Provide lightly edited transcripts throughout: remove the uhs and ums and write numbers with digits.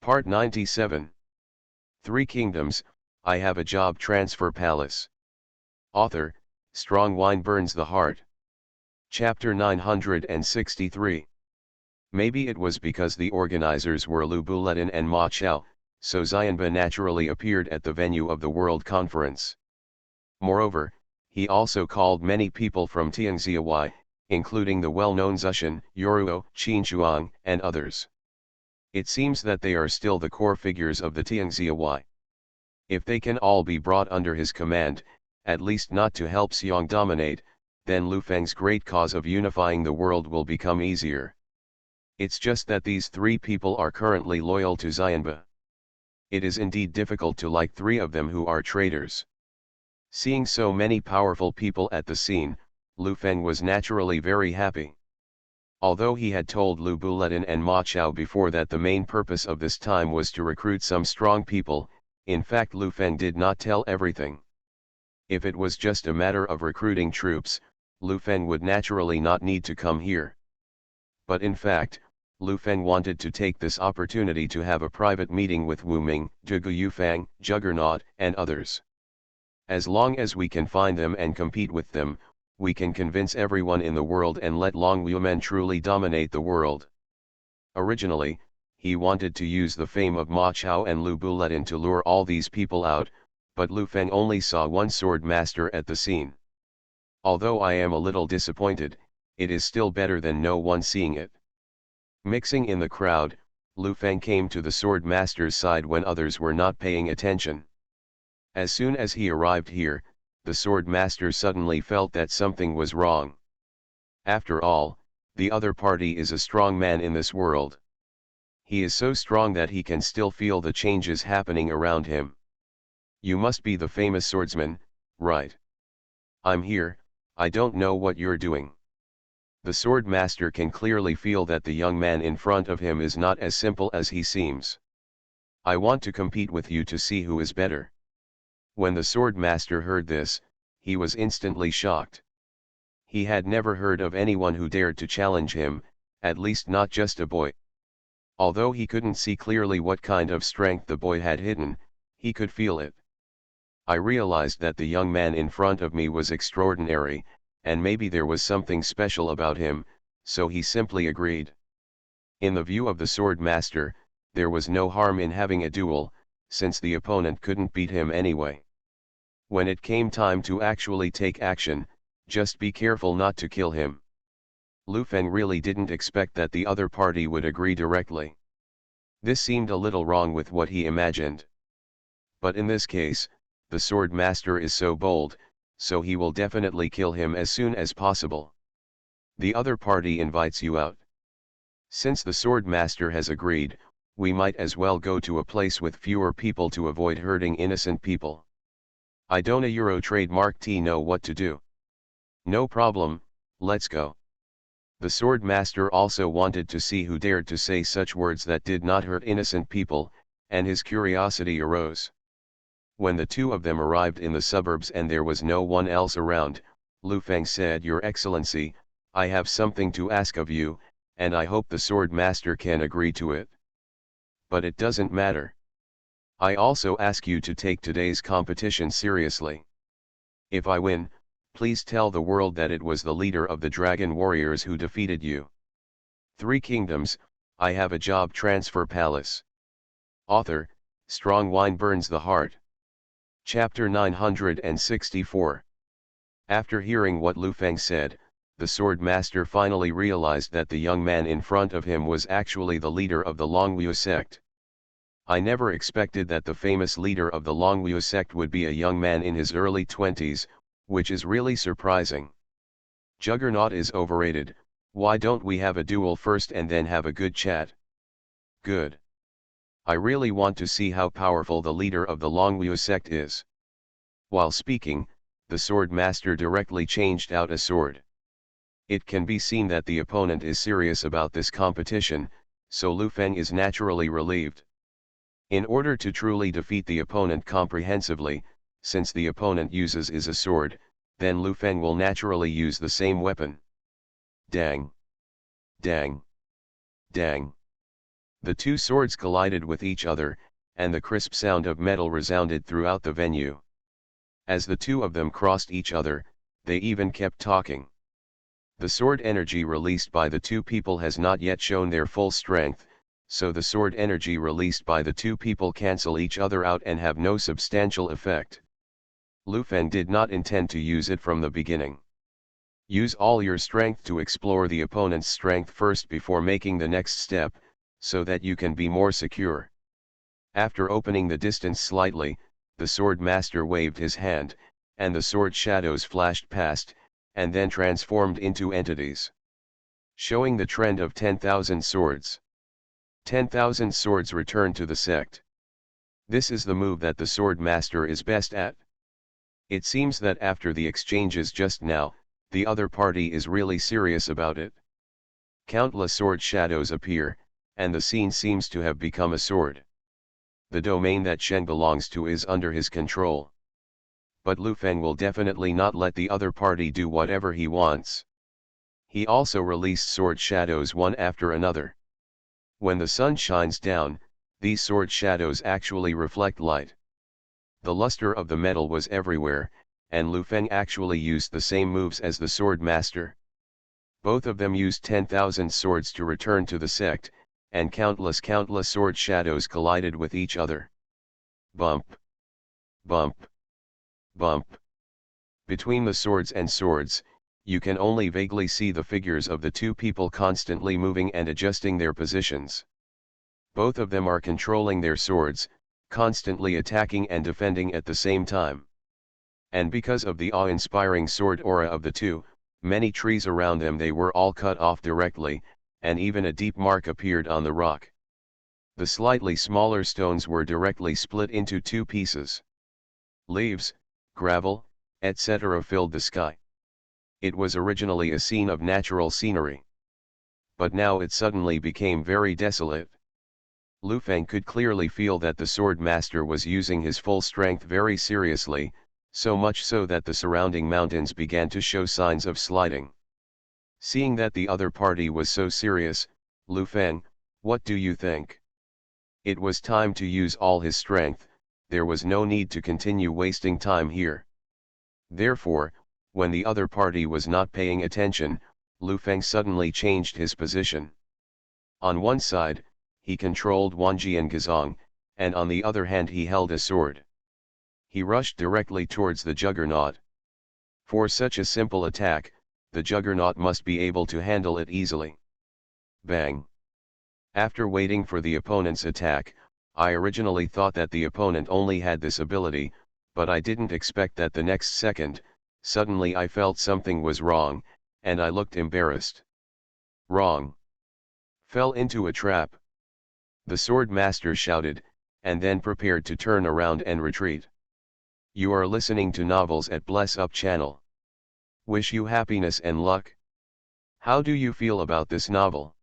Part 97. Three Kingdoms, I Have a Job Transfer Palace. Author, Strong Wine Burns the Heart. Chapter 963. Maybe it was because the organizers were Lu Buletin and Ma Chao, so Xianba naturally appeared at the venue of the World Conference. Moreover, he also called many people from Tianxiawai, including the well-known Zushan, Yoruo, Qinshuang, and others. It seems that they are still the core figures of the Tianxiawai. If they can all be brought under his command, at least not to help Xiong dominate, then Lu Feng's great cause of unifying the world will become easier. It's just that these three people are currently loyal to Xianba. It is indeed difficult to like three of them who are traitors. Seeing so many powerful people at the scene, Lu Feng was naturally very happy. Although he had told Lu Buletin and Ma Chao before that the main purpose of this time was to recruit some strong people, in fact Lu Feng did not tell everything. If it was just a matter of recruiting troops, Lu Feng would naturally not need to come here. But in fact, Lu Feng wanted to take this opportunity to have a private meeting with Wu Ming, Zhuge Yufang, Juggernaut, and others. As long as we can find them and compete with them, we can convince everyone in the world and let Long Wumen truly dominate the world. Originally, he wanted to use the fame of Ma Chao and Lu Buletin to lure all these people out, but Lu Feng only saw one sword master at the scene. Although I am a little disappointed, it is still better than no one seeing it. Mixing in the crowd, Lu Feng came to the sword master's side when others were not paying attention. As soon as he arrived here, the sword master suddenly felt that something was wrong. After all, the other party is a strong man in this world. He is so strong that he can still feel the changes happening around him. You must be the famous swordsman, right? I'm here, I don't know what you're doing. The sword master can clearly feel that the young man in front of him is not as simple as he seems. I want to compete with you to see who is better. When the sword master heard this, he was instantly shocked. He had never heard of anyone who dared to challenge him, at least not just a boy. Although he couldn't see clearly what kind of strength the boy had hidden, he could feel it. I realized that the young man in front of me was extraordinary, and maybe there was something special about him, so he simply agreed. In the view of the sword master, there was no harm in having a duel, since the opponent couldn't beat him anyway. When it came time to actually take action, just be careful not to kill him. Lu Feng really didn't expect that the other party would agree directly. This seemed a little wrong with what he imagined. But in this case, the sword master is so bold, so he will definitely kill him as soon as possible. The other party invites you out. Since the sword master has agreed, we might as well go to a place with fewer people to avoid hurting innocent people. I don't a Euro trademark T know what to do. No problem, let's go. The sword master also wanted to see who dared to say such words that did not hurt innocent people, and his curiosity arose. When the two of them arrived in the suburbs and there was no one else around, Lu Feng said, "Your Excellency, I have something to ask of you, and I hope the sword master can agree to it. But it doesn't matter. I also ask you to take today's competition seriously. If I win, please tell the world that it was the leader of the Dragon Warriors who defeated you. Three Kingdoms, I Have a Job Transfer Palace." Author, Strong Wine Burns the Heart. Chapter 964. After hearing what Lu Feng said, the sword master finally realized that the young man in front of him was actually the leader of the Longwu sect. I never expected that the famous leader of the Longwu sect would be a young man in his early 20s, which is really surprising. Juggernaut is overrated. Why don't we have a duel first and then have a good chat? Good. I really want to see how powerful the leader of the Longwu sect is. While speaking, the sword master directly changed out a sword. It can be seen that the opponent is serious about this competition, so Lu Feng is naturally relieved. In order to truly defeat the opponent comprehensively, since the opponent uses a sword, then Lu Feng will naturally use the same weapon. Dang! Dang! Dang! The two swords collided with each other, and the crisp sound of metal resounded throughout the venue. As the two of them crossed each other, they even kept talking. The sword energy released by the two people has not yet shown their full strength, so the sword energy released by the two people cancel each other out and have no substantial effect. Lu Feng did not intend to use it from the beginning. Use all your strength to explore the opponent's strength first before making the next step, so that you can be more secure. After opening the distance slightly, the sword master waved his hand, and the sword shadows flashed past, and then transformed into entities. Showing the trend of 10,000 swords. 10,000 swords return to the sect. This is the move that the sword master is best at. It seems that after the exchanges just now, the other party is really serious about it. Countless sword shadows appear, and the scene seems to have become a sword. The domain that Shen belongs to is under his control. But Lu Feng will definitely not let the other party do whatever he wants. He also released sword shadows one after another. When the sun shines down, these sword shadows actually reflect light. The luster of the metal was everywhere, and Lu Feng actually used the same moves as the sword master. Both of them used 10,000 swords to return to the sect, and countless sword shadows collided with each other. Bump! Bump! Bump! Between the swords and swords, you can only vaguely see the figures of the two people constantly moving and adjusting their positions. Both of them are controlling their swords, constantly attacking and defending at the same time. And because of the awe-inspiring sword aura of the two, many trees around them they were all cut off directly, and even a deep mark appeared on the rock. The slightly smaller stones were directly split into two pieces. Leaves, gravel, etc. filled the sky. It was originally a scene of natural scenery. But now it suddenly became very desolate. Lu Feng could clearly feel that the sword master was using his full strength very seriously, so much so that the surrounding mountains began to show signs of sliding. Seeing that the other party was so serious, Lu Feng, what do you think? It was time to use all his strength, there was no need to continue wasting time here. Therefore, when the other party was not paying attention, Lu Feng suddenly changed his position. On one side, he controlled Wanji and Gazong, and on the other hand he held a sword. He rushed directly towards the juggernaut. For such a simple attack, the juggernaut must be able to handle it easily. Bang! After waiting for the opponent's attack, I originally thought that the opponent only had this ability, but I didn't expect that the next second, suddenly I felt something was wrong, and I looked embarrassed. Wrong. Fell into a trap. The sword master shouted, and then prepared to turn around and retreat. You are listening to Novels at Bless Up channel. Wish you happiness and luck. How do you feel about this novel?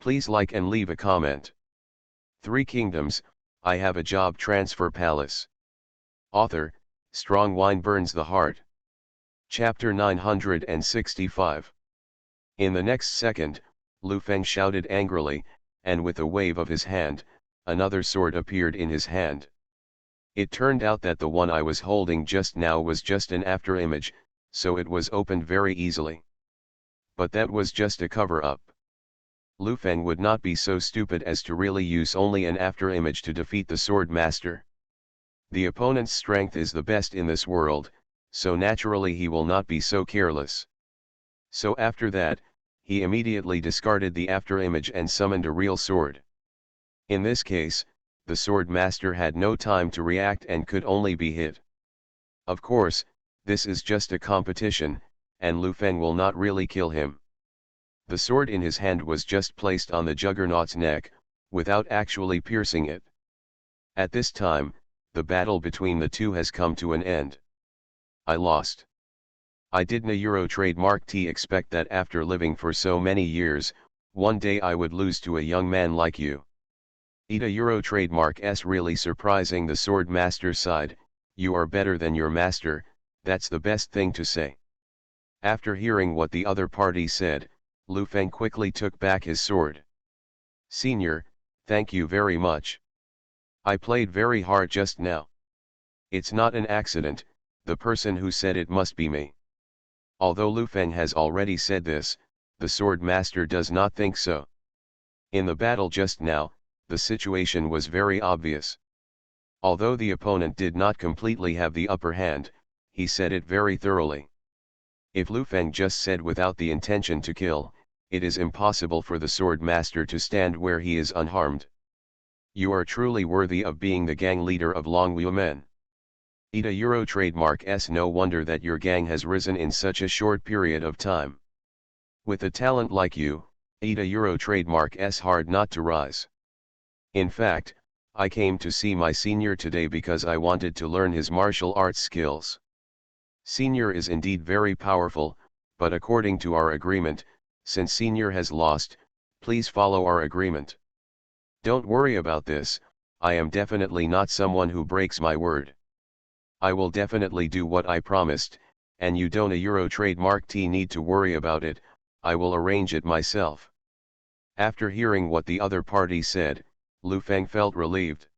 Please like and leave a comment. Three Kingdoms, I Have a Job Transfer Palace. Author, Strong Wine Burns the Heart. Chapter 965. In the next second, Lu Feng shouted angrily, and with a wave of his hand, another sword appeared in his hand. It turned out that the one I was holding just now was just an afterimage, so it was opened very easily. But that was just a cover-up. Lu Feng would not be so stupid as to really use only an afterimage to defeat the sword master. The opponent's strength is the best in this world, so naturally he will not be so careless. So after that, he immediately discarded the afterimage and summoned a real sword. In this case, the sword master had no time to react and could only be hit. Of course, this is just a competition, and Lu Feng will not really kill him. The sword in his hand was just placed on the juggernaut's neck, without actually piercing it. At this time, the battle between the two has come to an end. I lost. I didn't Euro trademark T expect that after living for so many years, one day I would lose to a young man like you. Ita Euro trademark S really surprising the sword master sighed, you are better than your master, that's the best thing to say. After hearing what the other party said, Lu Feng quickly took back his sword. Senior, Thank you very much. I played very hard just now. It's not an accident, the person who said it must be me. Although Lu Feng has already said this, the sword master does not think so. In the battle just now, the situation was very obvious. Although the opponent did not completely have the upper hand, he said it very thoroughly. If Lu Feng just said without the intention to kill, it is impossible for the sword master to stand where he is unharmed. You are truly worthy of being the gang leader of Longwu men. Ita Euro trademark S. No wonder that your gang has risen in such a short period of time. With a talent like you, Ita Euro trademark S. hard not to rise. In fact, I came to see my senior today because I wanted to learn his martial arts skills. Senior is indeed very powerful, but according to our agreement, since Senior has lost, please follow our agreement. Don't worry about this, I am definitely not someone who breaks my word. I will definitely do what I promised, and you don't a Euro trademark T need to worry about it, I will arrange it myself. After hearing what the other party said, Lu Feng felt relieved.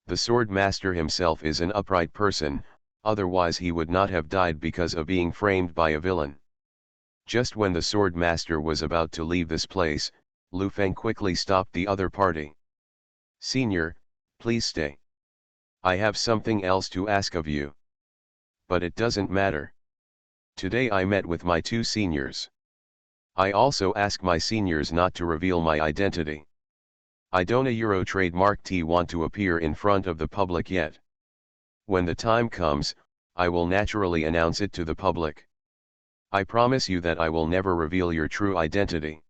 The sword master himself is an upright person, otherwise he would not have died because of being framed by a villain. Just when the sword master was about to leave this place, Lu Feng quickly stopped the other party. Senior, please stay. I have something else to ask of you. But it doesn't matter. Today I met with my two seniors. I also ask my seniors not to reveal my identity. I don't a Euro trademark T want to appear in front of the public yet. When the time comes, I will naturally announce it to the public. I promise you that I will never reveal your true identity.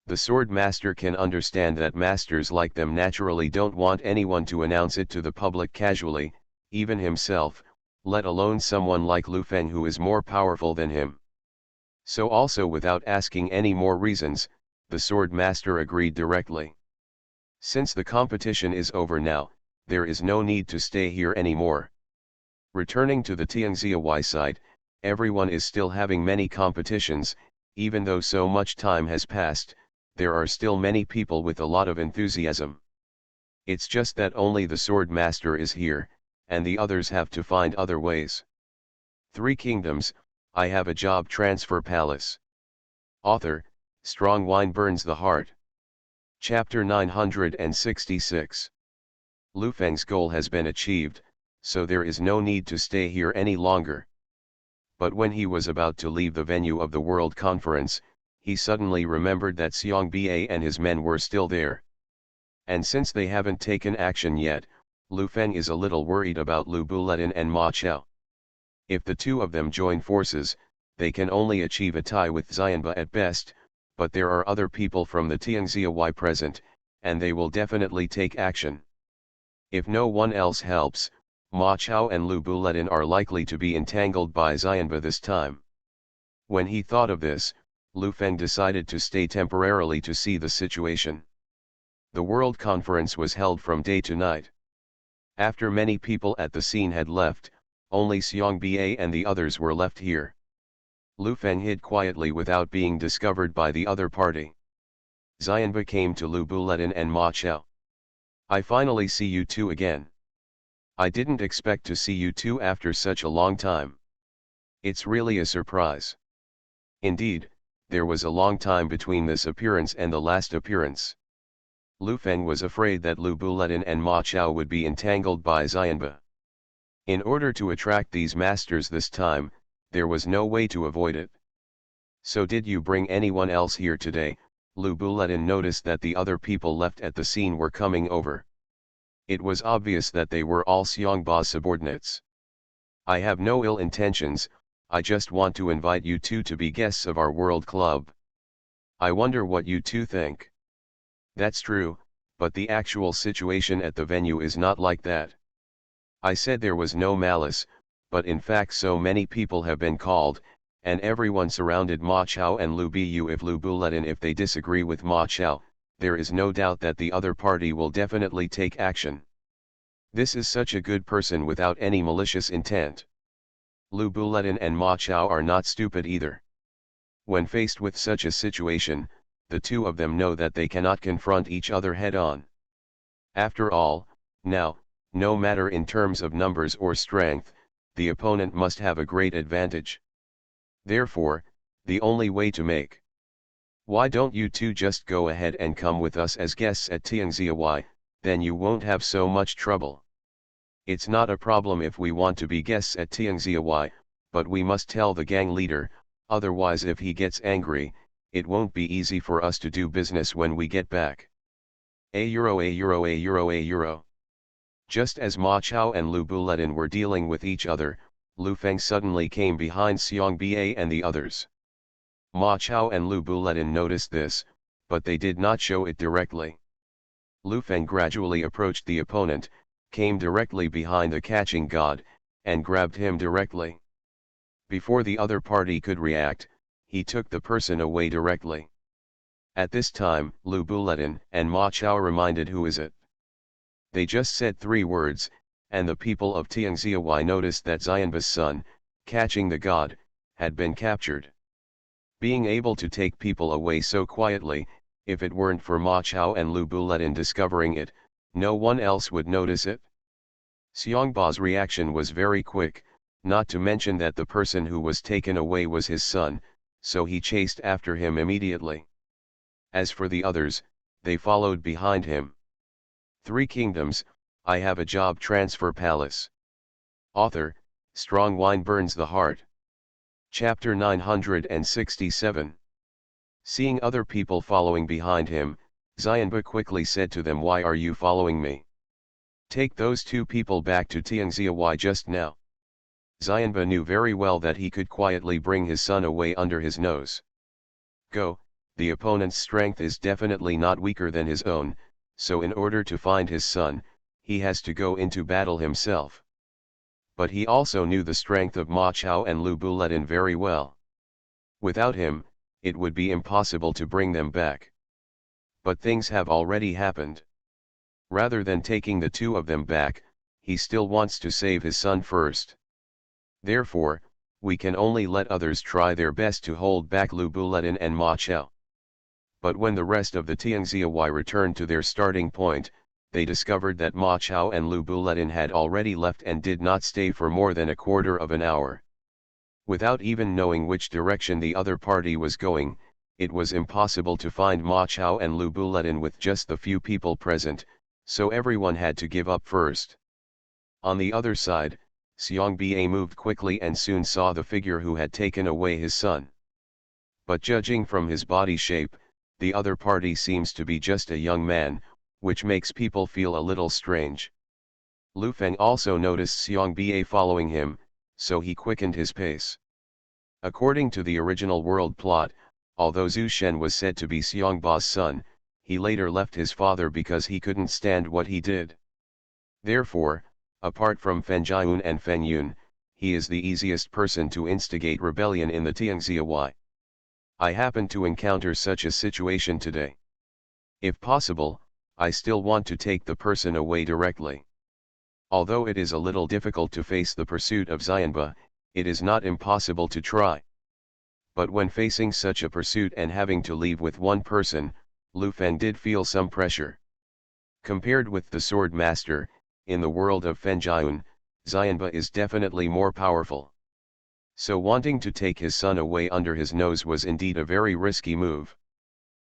The sword master can understand that masters like them naturally don't want anyone to announce it to the public casually, even himself, let alone someone like Lu Feng who is more powerful than him. So also without asking any more reasons, the sword master agreed directly. Since the competition is over now, there is no need to stay here anymore. Returning to the Tianxiahui side, everyone is still having many competitions, even though so much time has passed, there are still many people with a lot of enthusiasm. It's just that only the sword master is here, and the others have to find other ways. Three Kingdoms, I have a job transfer palace. Author, Strong Wine Burns the Heart. Chapter 966. Lu Feng's goal has been achieved, so there is no need to stay here any longer. But when he was about to leave the venue of the World Conference, he suddenly remembered that Xiong Ba and his men were still there. And since they haven't taken action yet, Lu Feng is a little worried about Lu Buletin and Ma Chao. If the two of them join forces, they can only achieve a tie with Xianba at best, but there are other people from the Tianxiahui present, and they will definitely take action. If no one else helps, Ma Chao and Lu Buletin are likely to be entangled by Xianba this time. When he thought of this, Lu Feng decided to stay temporarily to see the situation. The World Conference was held from day to night. After many people at the scene had left, only Xiong Ba and the others were left here. Lu Feng hid quietly without being discovered by the other party. Xianba came to Lu Buletin and Ma Chao. I finally see you two again. I didn't expect to see you two after such a long time. It's really a surprise. Indeed, there was a long time between this appearance and the last appearance. Lu Feng was afraid that Lu Buletin and Ma Chao would be entangled by Xianba. In order to attract these masters this time, there was no way to avoid it. So did you bring anyone else here today? Lu Buletin noticed that the other people left at the scene were coming over. It was obvious that they were all Xiongba's subordinates. I have no ill intentions, I just want to invite you two to be guests of our World Club. I wonder what you two think. That's true, but the actual situation at the venue is not like that. I said there was no malice, but in fact so many people have been called, and everyone surrounded Ma Chao and Lu Bu if Lu Buletin if they disagree with Ma Chao, there is no doubt that the other party will definitely take action. This is such a good person without any malicious intent. Lu Buletin and Ma Chao are not stupid either. When faced with such a situation, the two of them know that they cannot confront each other head-on. After all, now, no matter in terms of numbers or strength, the opponent must have a great advantage. Therefore, the only way to make. Why don't you two just go ahead and come with us as guests at Tianxiawai, then you won't have so much trouble. It's not a problem if we want to be guests at Tianxiawai, but we must tell the gang leader, otherwise if he gets angry, it won't be easy for us to do business when we get back. A euro, a euro, a euro, a euro. Just as Ma Chao and Lu Buletin were dealing with each other, Lu Feng suddenly came behind Xiong Ba and the others. Ma Chao and Lu Buletin noticed this, but they did not show it directly. Lu Feng gradually approached the opponent, came directly behind the catching god, and grabbed him directly. Before the other party could react, he took the person away directly. At this time, Lu Buletin and Ma Chao reminded who is it. They just said 3 words, and the people of Tianxiawai noticed that Xianba's son, catching the god, had been captured. Being able to take people away so quietly, if it weren't for Ma Chao and Lu Buletin discovering it, no one else would notice it. Xiongba's reaction was very quick, not to mention that the person who was taken away was his son, so he chased after him immediately. As for the others, they followed behind him. 3 Kingdoms, I Have a Job Transfer Palace. Author, Strong Wine Burns the Heart. Chapter 967. Seeing other people following behind him, Xianba quickly said to them, "Why are you following me? Take those 2 people back to Tianxiawai just now." Xianba knew very well that he could quietly bring his son away under his nose. Go, the opponent's strength is definitely not weaker than his own, so in order to find his son, he has to go into battle himself. But he also knew the strength of Ma Chao and Lu Buletin very well. Without him, it would be impossible to bring them back. But things have already happened. Rather than taking the 2 of them back, he still wants to save his son first. Therefore, we can only let others try their best to hold back Lu Buletin and Ma Chao. But when the rest of the Tianxiawai returned to their starting point, they discovered that Ma Chao and Lu Buletin had already left and did not stay for more than a quarter of an hour. Without even knowing which direction the other party was going, it was impossible to find Ma Chao and Lu Buletin with just the few people present, so everyone had to give up first. On the other side, Xiong Ba moved quickly and soon saw the figure who had taken away his son. But judging from his body shape, the other party seems to be just a young man, which makes people feel a little strange. Lu Feng also noticed Xiong Ba following him, so he quickened his pace. According to the original world plot, although Zhu Shen was said to be Xiongba's son, he later left his father because he couldn't stand what he did. Therefore, apart from Fen Jiayun and Feng Yun, he is the easiest person to instigate rebellion in the Tianxiawai. I happened to encounter such a situation today. If possible, I still want to take the person away directly. Although it is a little difficult to face the pursuit of Xianba, it is not impossible to try. But when facing such a pursuit and having to leave with one person, Lu Feng did feel some pressure. Compared with the sword master, in the world of Fen Jiayun, Xianba is definitely more powerful. So wanting to take his son away under his nose was indeed a very risky move.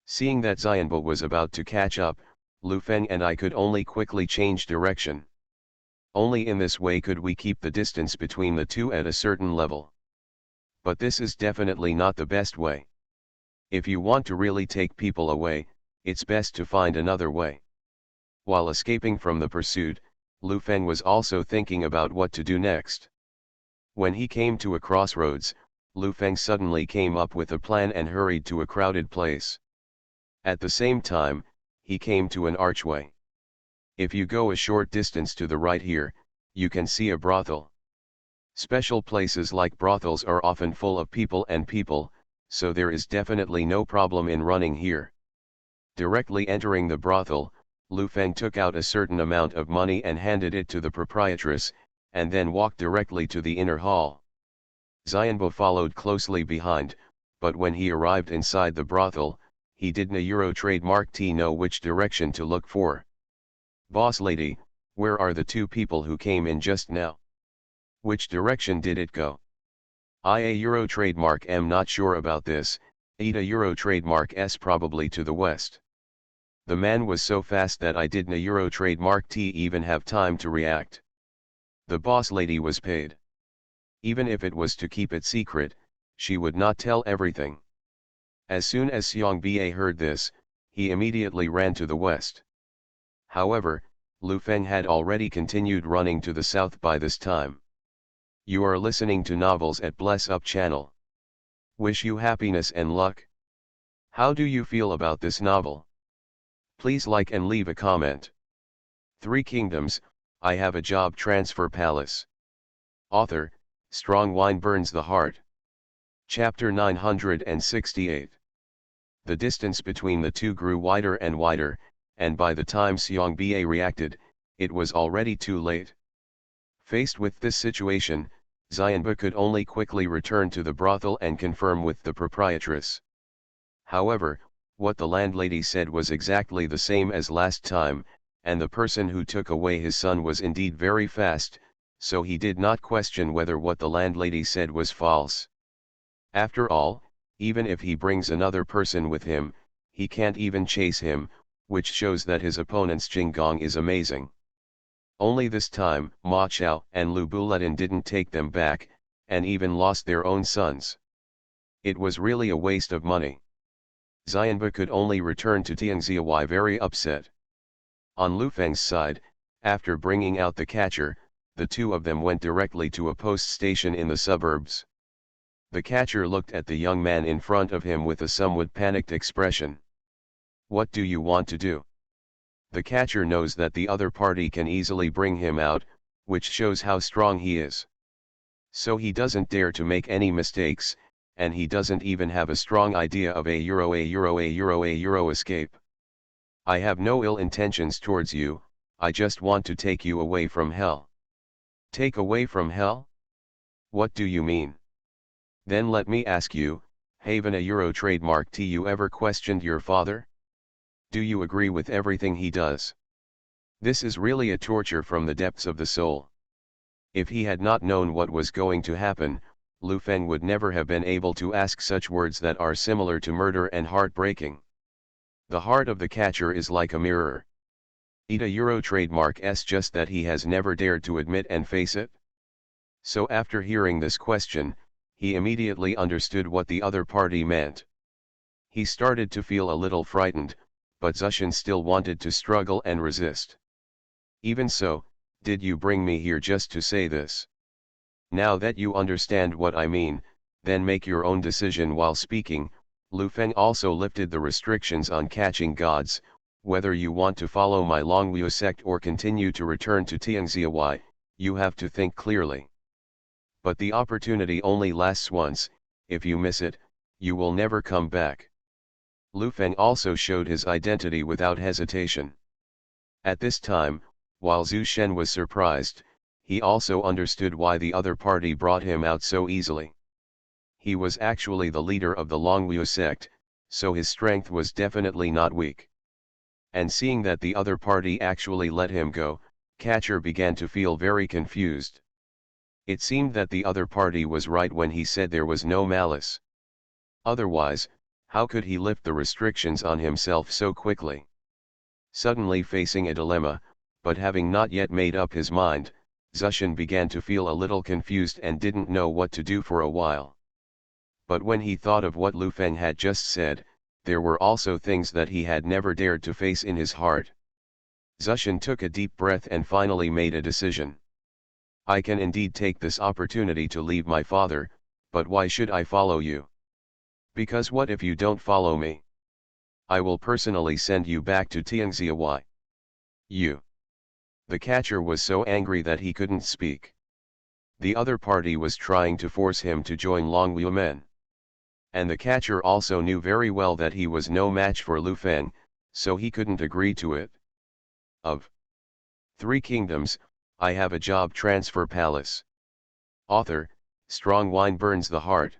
Seeing that Xianba was about to catch up, Lu Feng and I could only quickly change direction. Only in this way could we keep the distance between the two at a certain level. But this is definitely not the best way. If you want to really take people away, it's best to find another way. While escaping from the pursuit, Lu Feng was also thinking about what to do next. When he came to a crossroads, Lu Feng suddenly came up with a plan and hurried to a crowded place. At the same time, he came to an archway. If you go a short distance to the right here, you can see a brothel. Special places like brothels are often full of people, so there is definitely no problem in running here. Directly entering the brothel, Lu Feng took out a certain amount of money and handed it to the proprietress, and then walked directly to the inner hall. Xianbo followed closely behind, but when he arrived inside the brothel, he didn't Euro trademark T know which direction to look for. Boss lady, where are the two people who came in just now? Which direction did it go? I a Euro trademark am not sure about this, a Euro trademark S probably to the west. The man was so fast that I didn't Euro trademark T even have time to react. The boss lady was paid. Even if it was to keep it secret, she would not tell everything. As soon as Xiong Ba heard this, he immediately ran to the west. However, Lu Feng had already continued running to the south by this time. You are listening to Novels at Bless Up channel. Wish you happiness and luck. How do you feel about this novel? Please like and leave a comment. Three Kingdoms, I Have a Job Transfer Palace. Author, Strong Wine Burns the Heart. Chapter 968. The distance between the two grew wider and wider, and by the time Xiong Ba reacted, it was already too late. Faced with this situation, Xianba could only quickly return to the brothel and confirm with the proprietress. However, what the landlady said was exactly the same as last time, and the person who took away his son was indeed very fast, so he did not question whether what the landlady said was false. After all, even if he brings another person with him, he can't even chase him, which shows that his opponent's Jinggong is amazing. Only this time, Ma Chao and Lu Buletin didn't take them back, and even lost their own sons. It was really a waste of money. Xianba could only return to Tianxiawai very upset. On Lu Feng's side, after bringing out the catcher, the two of them went directly to a post station in the suburbs. The catcher looked at the young man in front of him with a somewhat panicked expression. What do you want to do? The catcher knows that the other party can easily bring him out, which shows how strong he is. So he doesn't dare to make any mistakes, and he doesn't even have a strong idea of a euro escape. I have no ill intentions towards you, I just want to take you away from hell. Take away from hell? What do you mean? Then let me ask you, Haven a euro trademark T you ever questioned your father? Do you agree with everything he does? This is really a torture from the depths of the soul. If he had not known what was going to happen, Lu Feng would never have been able to ask such words that are similar to murder and heartbreaking. The heart of the catcher is like a mirror. Ita Euro trademark S just that he has never dared to admit and face it. So after hearing this question, he immediately understood what the other party meant. He started to feel a little frightened, but Zushan still wanted to struggle and resist. Even so, did you bring me here just to say this? Now that you understand what I mean, then make your own decision while speaking. Lu Feng also lifted the restrictions on catching gods, whether you want to follow my Longwu sect or continue to return to Tianxiawai, you have to think clearly. But the opportunity only lasts once, if you miss it, you will never come back. Lu Feng also showed his identity without hesitation. At this time, while Zhu Shen was surprised, he also understood why the other party brought him out so easily. He was actually the leader of the Longwu sect, so his strength was definitely not weak. And seeing that the other party actually let him go, Catcher began to feel very confused. It seemed that the other party was right when he said there was no malice. Otherwise, how could he lift the restrictions on himself so quickly? Suddenly facing a dilemma, but having not yet made up his mind, Zushan began to feel a little confused and didn't know what to do for a while. But when he thought of what Lu Feng had just said, there were also things that he had never dared to face in his heart. Zushan took a deep breath and finally made a decision. I can indeed take this opportunity to leave my father, but why should I follow you? Because what if you don't follow me? I will personally send you back to Tianxiawai. You. The catcher was so angry that he couldn't speak. The other party was trying to force him to join Longwu men. And the catcher also knew very well that he was no match for Lu Feng, so he couldn't agree to it. Of Three Kingdoms, I Have a Job Transfer Palace. Author, Strong Wine Burns the Heart.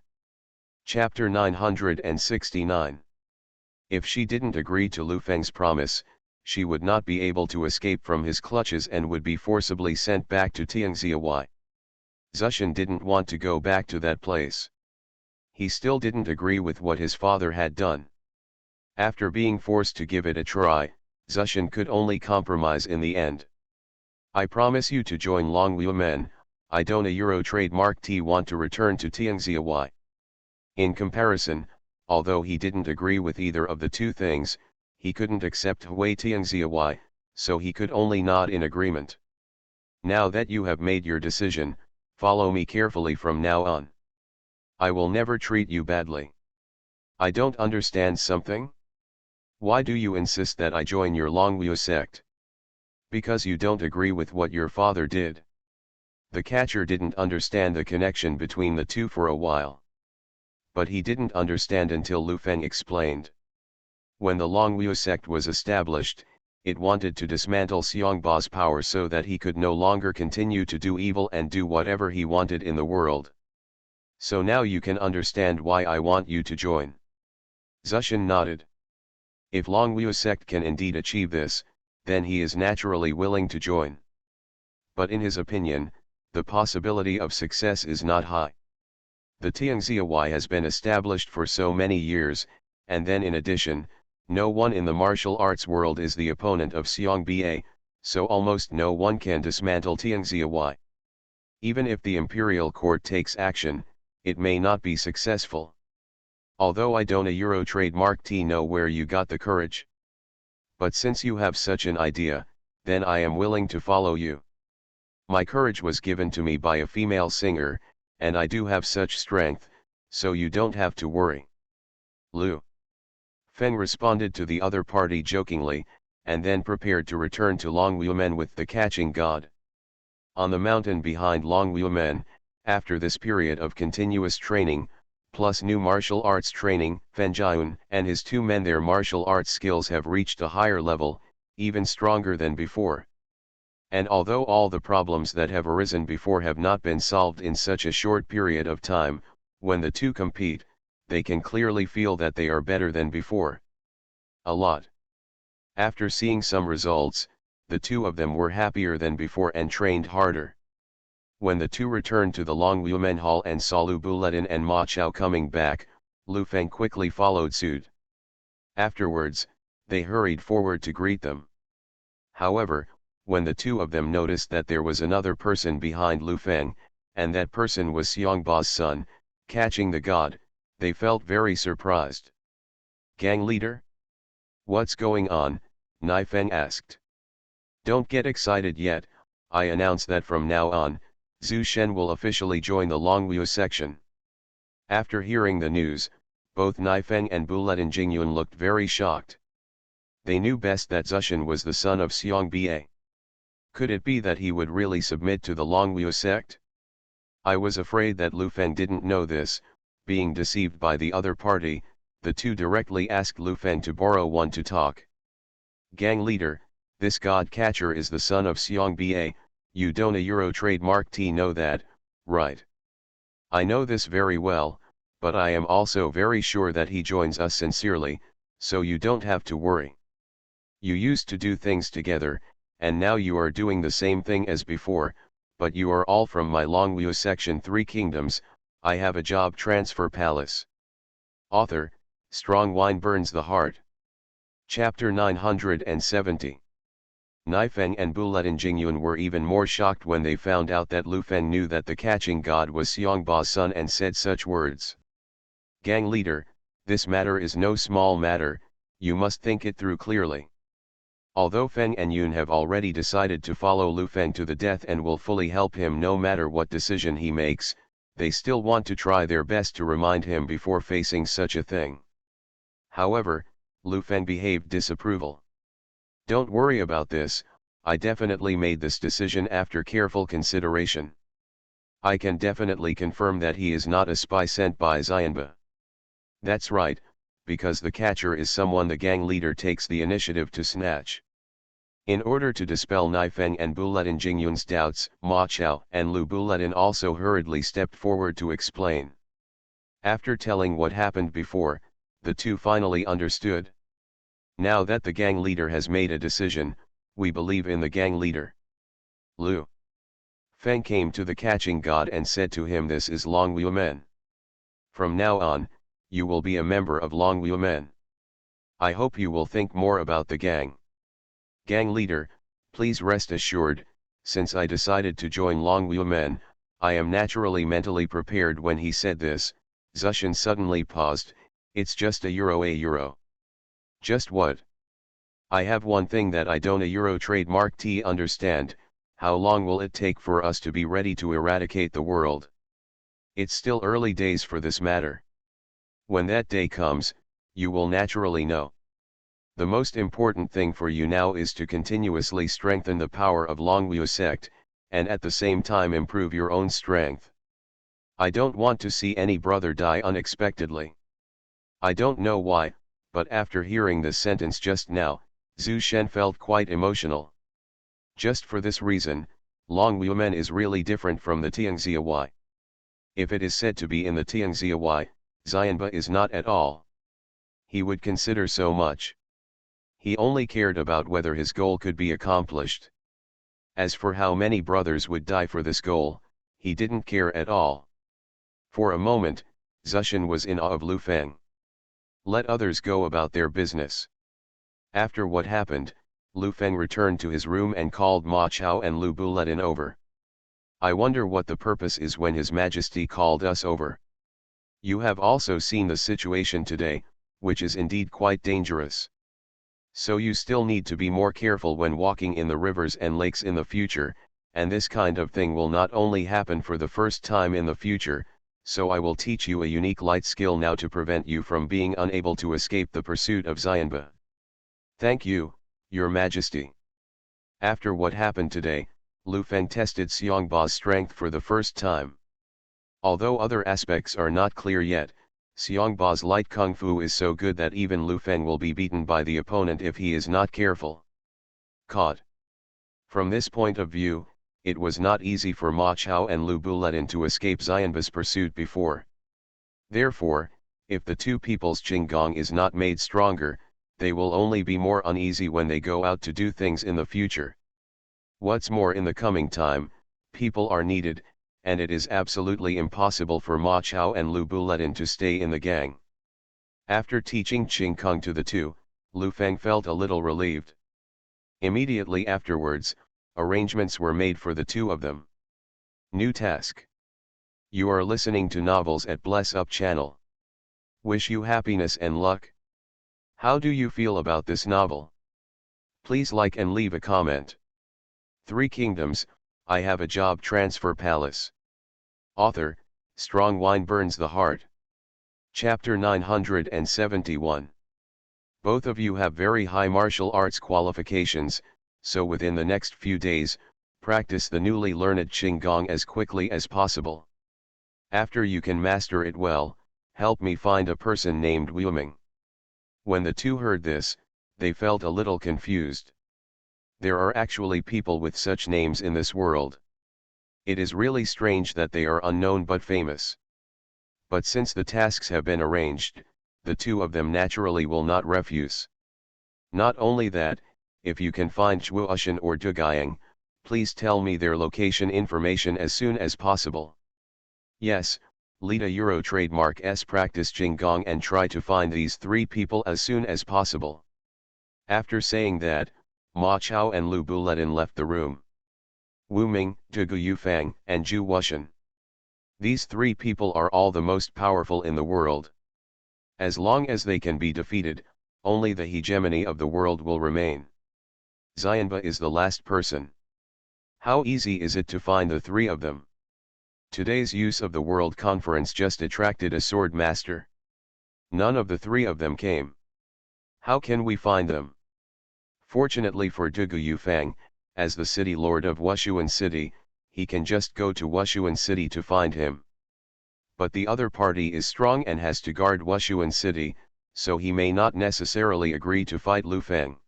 Chapter 969. If she didn't agree to Lu Feng's promise, she would not be able to escape from his clutches and would be forcibly sent back to Tianxiahui. Zushan didn't want to go back to that place. He still didn't agree with what his father had done. After being forced to give it a try, Zushan could only compromise in the end. I promise you to join Longliu Men. I don't a Euro trademark T want to return to Tianxiahui. In comparison, although he didn't agree with either of the two things, he couldn't accept Hui Tianxiahui, so he could only nod in agreement. Now that you have made your decision, follow me carefully from now on. I will never treat you badly. I don't understand something? Why do you insist that I join your Longliu sect? Because you don't agree with what your father did. The catcher didn't understand the connection between the two for a while. But he didn't understand until Lu Feng explained. When the Longliu sect was established, it wanted to dismantle Xiongba's power so that he could no longer continue to do evil and do whatever he wanted in the world. So now you can understand why I want you to join. Zushan nodded. If Longliu sect can indeed achieve this, then he is naturally willing to join. But in his opinion, the possibility of success is not high. The Tianxiahui has been established for so many years, and then in addition, no one in the martial arts world is the opponent of Xiongba, so almost no one can dismantle Tianxiahui. Even if the imperial court takes action, it may not be successful. Although I don't a Euro trademark T know where you got the courage. But since you have such an idea, then I am willing to follow you. My courage was given to me by a female singer, and I do have such strength, so you don't have to worry. Lu Feng responded to the other party jokingly, and then prepared to return to Longliu Men with the catching god. On the mountain behind Longliu Men, after this period of continuous training, plus new martial arts training, Fen Jiayun and his two men, their martial arts skills have reached a higher level, even stronger than before. And although all the problems that have arisen before have not been solved in such a short period of time, when the two compete, they can clearly feel that they are better than before. A lot. After seeing some results, the two of them were happier than before and trained harder. When the two returned to the Longliu Men Hall and saw Lu Buledin and Ma Chao coming back, Lu Feng quickly followed suit. Afterwards, they hurried forward to greet them. However, when the two of them noticed that there was another person behind Lu Feng, and that person was Xiongba's son, catching the god, they felt very surprised. Gang leader? What's going on? Nai Feng asked. Don't get excited yet, I announce that from now on, Zhu Shen will officially join the Longliu section. After hearing the news, both Nai Feng and Buledin Jingyun looked very shocked. They knew best that Zushan was the son of Xiongba. Could it be that he would really submit to the Longliu sect? I was afraid that Lu Feng didn't know this. Being deceived by the other party, the two directly asked Lu Feng to borrow one to talk. Gang leader, this god catcher is the son of Xiongba, you don't a Euro trademark T know that, right? I know this very well, but I am also very sure that he joins us sincerely, so you don't have to worry. You used to do things together, and now you are doing the same thing as before, but you are all from my Longliu section 3 kingdoms. I have a job transfer palace. Author, Strong Wine Burns the Heart. Chapter 970. Nai Feng and Buledin Jingyun were even more shocked when they found out that Lu Feng knew that the catching god was Xiongba's son and said such words. Gang leader, this matter is no small matter, you must think it through clearly. Although Feng and Yun have already decided to follow Lu Feng to the death and will fully help him no matter what decision he makes, they still want to try their best to remind him before facing such a thing. However, Lu Feng behaved disapproval. Don't worry about this, I definitely made this decision after careful consideration. I can definitely confirm that he is not a spy sent by Xianba. That's right, because the catcher is someone the gang leader takes the initiative to snatch. In order to dispel Nai Feng and Buledin Jingyun's doubts, Ma Chao and Lu Buledin also hurriedly stepped forward to explain. After telling what happened before, the two finally understood. Now that the gang leader has made a decision, we believe in the gang leader. Lu Feng came to the catching god and said to him, "This is Long Liu Men. From now on, you will be a member of Long Liu Men. I hope you will think more about the gang. Gang leader, please rest assured, since I decided to join Long Liu Men, I am naturally mentally prepared." When he said this, Zushan suddenly paused. "It's just a euro. Just what? I have one thing that I don't, a euro trademark. T understand. How long will it take for us to be ready to eradicate the world? It's still early days for this matter. When that day comes, you will naturally know. The most important thing for you now is to continuously strengthen the power of Long Liu sect, and at the same time improve your own strength. I don't want to see any brother die unexpectedly." I don't know why, but after hearing this sentence just now, Zhu Shen felt quite emotional. Just for this reason, Long Liu Men is really different from the Tianxia. If it is said to be in the Tianxia, Xianba is not at all. He would consider so much. He only cared about whether his goal could be accomplished. As for how many brothers would die for this goal, he didn't care at all. For a moment, Zushan was in awe of Lu Feng. Let others go about their business. After what happened, Lu Feng returned to his room and called Ma Chao and Lu Buletin over. "I wonder what the purpose is when His Majesty called us over. You have also seen the situation today, which is indeed quite dangerous. So you still need to be more careful when walking in the rivers and lakes in the future, and this kind of thing will not only happen for the first time in the future, so I will teach you a unique light skill now to prevent you from being unable to escape the pursuit of Xianba." "Thank you, Your Majesty." After what happened today, Lu Feng tested Xiangba's strength for the first time. Although other aspects are not clear yet, Xiangba's light kung fu is so good that even Lu Feng will be beaten by the opponent if he is not careful. Caught. From this point of view, it was not easy for Ma Chao and Lu Buletin to escape Xianba's pursuit before. Therefore, if the two people's Qinggong is not made stronger, they will only be more uneasy when they go out to do things in the future. What's more, in the coming time, people are needed, and it is absolutely impossible for Ma Chao and Lu Buletin to stay in the gang. After teaching Qingkong to the two, Lu Feng felt a little relieved. Immediately afterwards, arrangements were made for the two of them. New task. You are listening to novels at Bless Up channel. Wish you happiness and luck. How do you feel about this novel? Please like and leave a comment. 3 Kingdoms, I Have a Job Transfer Palace. Author, Strong Wine Burns the Heart. Chapter 971. Both of you have very high martial arts qualifications, so within the next few days, practice the newly learned Qinggong as quickly as possible. After you can master it well, help me find a person named Wuming. When the two heard this, they felt a little confused. There are actually people with such names in this world. It is really strange that they are unknown but famous. But since the tasks have been arranged, the two of them naturally will not refuse. Not only that, if you can find Chuoshan or Dugayang, please tell me their location information as soon as possible. Yes, lead a Euro trademark S practice Qinggong and try to find these 3 people as soon as possible. After saying that, Ma Chao and Lu Buletin left the room. Wu Ming, Dugu Yufang, and Zhu Wushan. These 3 people are all the most powerful in the world. As long as they can be defeated, only the hegemony of the world will remain. Xianba is the last person. How easy is it to find the 3 of them? Today's use of the World Conference just attracted a sword master. None of the 3 of them came. How can we find them? Fortunately for Dugu Yufang, as the city lord of Wushuan City, he can just go to Wushuan City to find him. But the other party is strong and has to guard Wushuan City, so he may not necessarily agree to fight Lu Feng.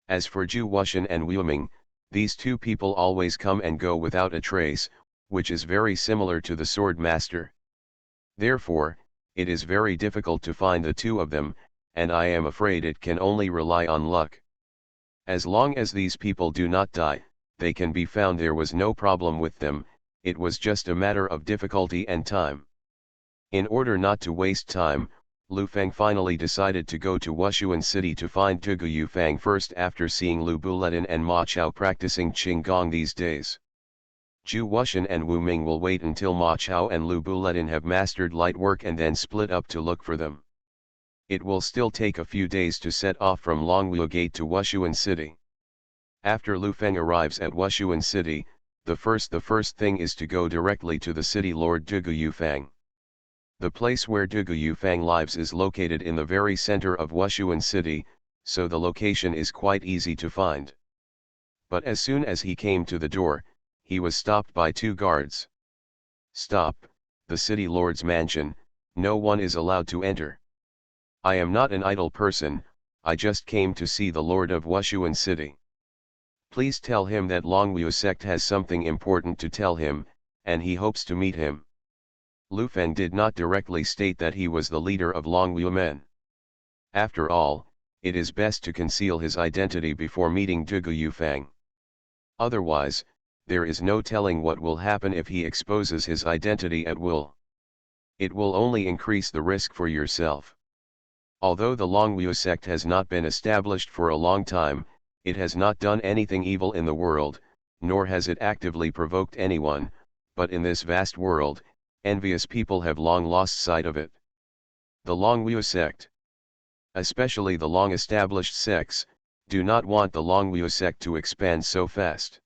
As for Zhu Wushan and Wu Ming, these 2 people always come and go without a trace, which is very similar to the sword master. Therefore, it is very difficult to find the 2 of them, and I am afraid it can only rely on luck. As long as these people do not die, they can be found. There was no problem with them, it was just a matter of difficulty and time. In order not to waste time, Lu Feng finally decided to go to Wushuan City to find Zhuge Yufang first after seeing Lu Buletin and Ma Chao practicing Qinggong these days. Zhu Wuxian and Wu Ming will wait until Ma Chao and Lu Buletin have mastered light work and then split up to look for them. It will still take a few days to set off from Longwu Gate to Wushuan City. After Lu Feng arrives at Wushuan City, the first thing is to go directly to the city lord Zhuge Yufang. The place where Zhuge Yufang lives is located in the very center of Wushuan City, so the location is quite easy to find. But as soon as he came to the door, he was stopped by two guards. "Stop, the city lord's mansion, no one is allowed to enter. I am not an idle person, I just came to see the lord of Wushuan City. Please tell him that Longwu sect has something important to tell him, and he hopes to meet him." Lu Feng did not directly state that he was the leader of Longwu men. After all, it is best to conceal his identity before meeting Zhuge Yufang. Otherwise, there is no telling what will happen if he exposes his identity at will. It will only increase the risk for yourself. Although the Longwu sect has not been established for a long time, it has not done anything evil in the world, nor has it actively provoked anyone, but in this vast world, envious people have long lost sight of it. The Longwu sect, especially the long-established sects, do not want the Longwu sect to expand so fast.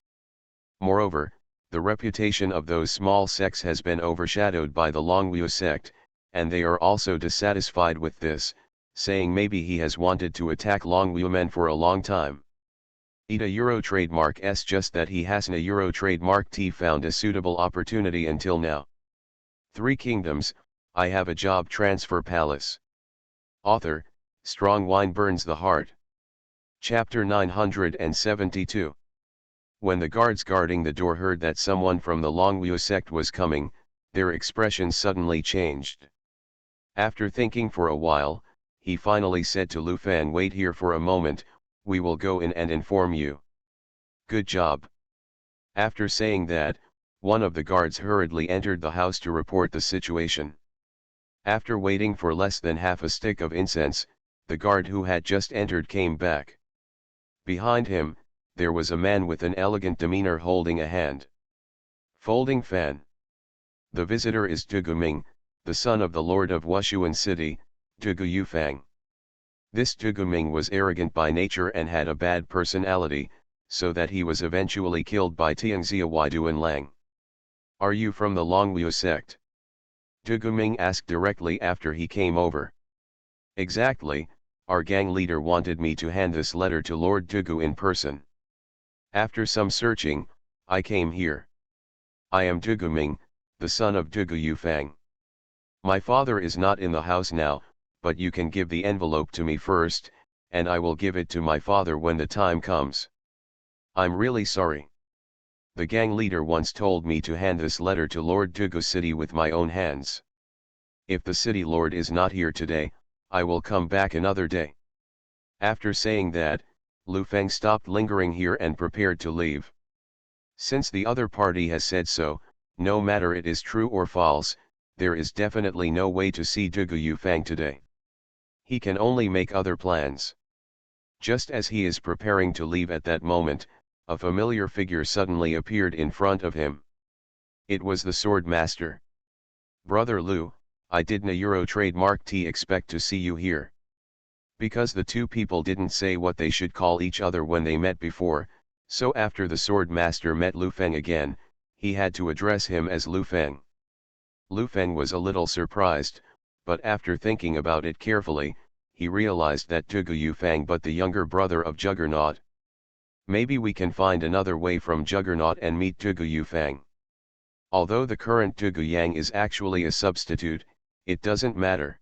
Moreover, the reputation of those small sects has been overshadowed by the Longwu sect, and they are also dissatisfied with this, saying maybe he has wanted to attack Longwu men for a long time. Ita Euro trademark S just that he hasn't a Euro trademark T found a suitable opportunity until now. Three Kingdoms, I Have a Job Transfer Palace. Author, Strong Wine Burns the Heart. Chapter 972. When the guards guarding the door heard that someone from the Longwu sect was coming, their expressions suddenly changed. After thinking for a while, he finally said to Lu Feng, "Wait here for a moment, we will go in and inform you." "Good job." After saying that, one of the guards hurriedly entered the house to report the situation. After waiting for less than half a stick of incense, the guard who had just entered came back. Behind him, there was a man with an elegant demeanor holding a hand-folding fan. The visitor is Zhuge Ming, the son of the lord of Wushuan City, Zhuge Yufang. This Zhuge Ming was arrogant by nature and had a bad personality, so that he was eventually killed by Tianxia Weiduan Lang. "Are you from the Longwu sect?" Zhuge Ming asked directly after he came over. "Exactly, our gang leader wanted me to hand this letter to Lord Zhuge in person. After some searching, I came here. I am Zhuge Ming, the son of Zhuge Yufang. My father is not in the house now, but you can give the envelope to me first, and I will give it to my father when the time comes. I'm really sorry. The gang leader once told me to hand this letter to Lord Zhuge City with my own hands. If the city lord is not here today, I will come back another day." After saying that, Lu Feng stopped lingering here and prepared to leave. Since the other party has said so, no matter it is true or false, there is definitely no way to see Zhuge Yufang today. He can only make other plans. Just as he is preparing to leave at that moment, a familiar figure suddenly appeared in front of him. It was the sword master. "Brother Lu, I didn't a Euro trademark T expect to see you here." Because the two people didn't say what they should call each other when they met before, so after the sword master met Lu Feng again, he had to address him as Lu Feng. Lu Feng was a little surprised, but after thinking about it carefully, he realized that Zhuge Yufang but the younger brother of Juggernaut. Maybe we can find another way from Juggernaut and meet Zhuge Yufang. Although the current Zhuge Yang is actually a substitute, it doesn't matter.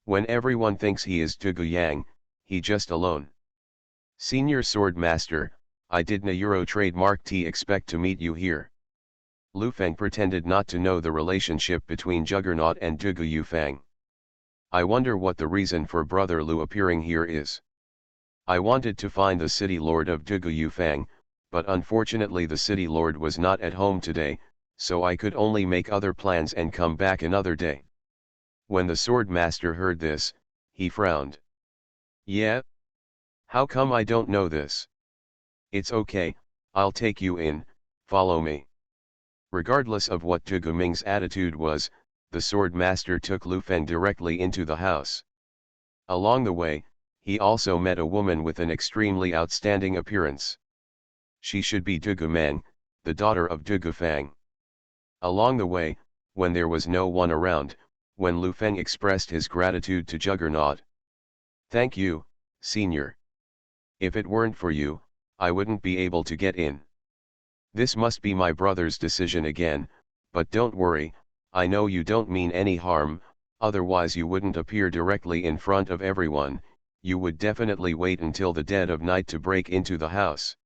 When everyone thinks he is Zhuge Yang, he just alone. "Senior Sword Master, I didn't a Euro trademark T expect to meet you here." Lu Feng pretended not to know the relationship between Juggernaut and Zhuge Yufang. I wonder what the reason for Brother Lu appearing here is. I wanted to find the city lord of Dugu Yufang, but unfortunately the city lord was not at home today, so I could only make other plans and come back another day. When the sword master heard this, he frowned. Yeah? How come I don't know this? It's okay, I'll take you in, follow me. Regardless of what Dugu Ming's attitude was, the sword master took Lu Feng directly into the house. Along the way, he also met a woman with an extremely outstanding appearance. She should be Dugu Mang, the daughter of Dugu Fang. Along the way, when there was no one around, when Lu Feng expressed his gratitude to Juggernaut. Thank you, senior. If it weren't for you, I wouldn't be able to get in. This must be my brother's decision again, but don't worry, I know you don't mean any harm, otherwise you wouldn't appear directly in front of everyone, you would definitely wait until the dead of night to break into the house.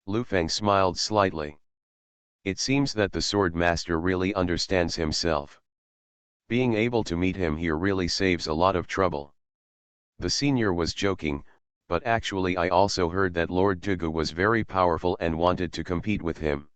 Lu Feng smiled slightly. It seems that the sword master really understands himself. Being able to meet him here really saves a lot of trouble. The senior was joking, but actually I also heard that Lord Dugu was very powerful and wanted to compete with him.